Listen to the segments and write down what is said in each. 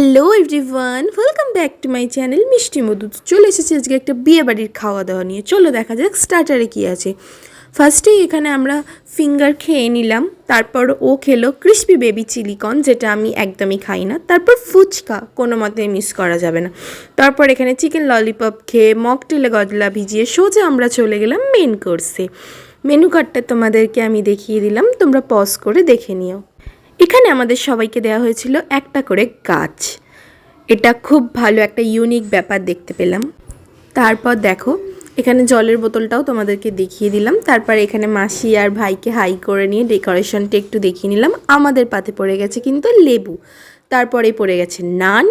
Hello everyone, welcome back to my channel মিষ্টি মধু। চলে এসেছি আজকে একটা বিয়ে বাড়ির খাওয়া দাওয়া নিয়ে। চলো দেখা যাক স্টার্টারে কী আছে। ফার্স্টেই এখানে আমরা ফিঙ্গার খেয়ে নিলাম, তারপর ও খেলো ক্রিস্পি বেবি চিলিকন, যেটা আমি একদমই খাই না। তারপর ফুচকা কোনো মতে মিস করা যাবে না। তারপর এখানে চিকেন ললিপপ খেয়ে মকটেলে গজলা ভিজিয়ে সোজা আমরা চলে গেলাম মেন কোর্সে। মেনু কার্ডটা তোমাদেরকে আমি দেখিয়ে দিলাম, তোমরা পজ করে দেখে নিও। এখানে আমাদের সবাইকে দেওয়া হয়েছিল একটা করে গাছ। এটা খুব ভালো একটা ইউনিক ব্যাপার দেখতে পেলাম। তারপর দেখো এখানে জলের বোতলটাও তোমাদেরকে দেখিয়ে দিলাম। তারপর এখানে মাসি আর ভাইকে হাই করে নিয়ে ডেকোরেশনটা একটু দেখিয়ে নিলাম। আমাদের পাতে পড়ে গেছে কিন্তু লেবু, তারপরে পড়ে গেছে নান,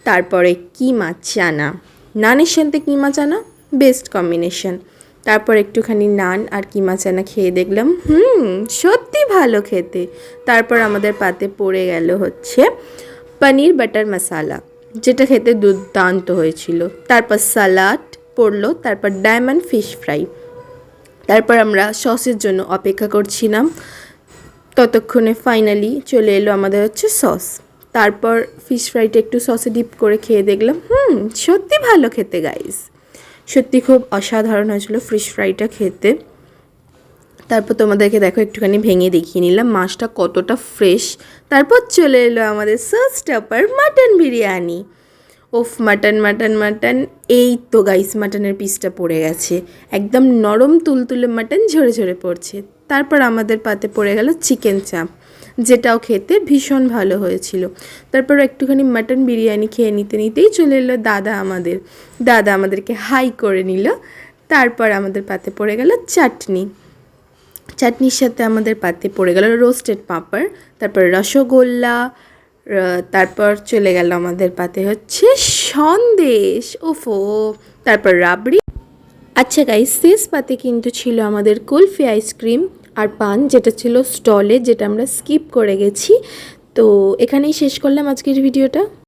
তারপরে কিমা চানা। নানের সাথে কিমা চানা বেস্ট কম্বিনেশন। তারপর একটুখানি নান আর কিমা চানা খেয়ে দেখলাম সত্যি ভালো খেতে। তারপর আমাদের পাতে পড়ে গেল হচ্ছে পনির বাটার মশালা, যেটা খেতে দুর্দান্ত হয়েছিল। তারপর সালাড পড়লো, তারপর ডায়মন্ড ফিশ ফ্রাই। তারপর আমরা সসের জন্য অপেক্ষা করছিলাম, ততক্ষণে ফাইনালি চলে এলো আমাদের হচ্ছে সস। তারপর ফিশ ফ্রাইটা একটু সসে ডিপ করে খেয়ে দেখলাম সত্যি ভালো খেতে গাইস, সত্যি খুব অসাধারণ হয়েছিল ফিশ ফ্রাইটা খেতে। তারপর তোমাদেরকে দেখো একটুখানি ভেঙে দেখিয়ে নিলাম মাছটা কতটা ফ্রেশ। তারপর চলে এলো আমাদের সার্ভ স্টপার মাটন বিরিয়ানি। ওফ মাটন মাটন মাটন, এই তো গাইস মাটনের পিসটা পড়ে গেছে, একদম নরম তুলতুলে মাটন ঝরে ঝরে পড়ছে। তারপর আমাদের পাতে পড়ে গেল চিকেন চাপ, যেটাও খেতে ভীষণ ভালো হয়েছিল। তারপর একটুখানি মাটন বিরিয়ানি খেয়ে নিতে নিতেই চলে এলো দাদা আমাদেরকে হাই করে নিল। তারপর আমাদের পাতে পড়ে গেল চাটনির সাথে আমাদের পাতে পড়ে গেল রোস্টেড পাঁপড়, তারপর রসগোল্লা, তারপর চলে গেল আমাদের পাতে হচ্ছে সন্দেশ, ওফো, তারপর রাবড়ি। আচ্ছা গাইস, শেষ পাতে কিন্তু ছিল আমাদের কুলফি আইসক্রিম আর পান, যেটা ছিল স্টলে, যেটা আমরা স্কিপ করে গেছি। তো এখানেই শেষ করলাম আজকের ভিডিওটা।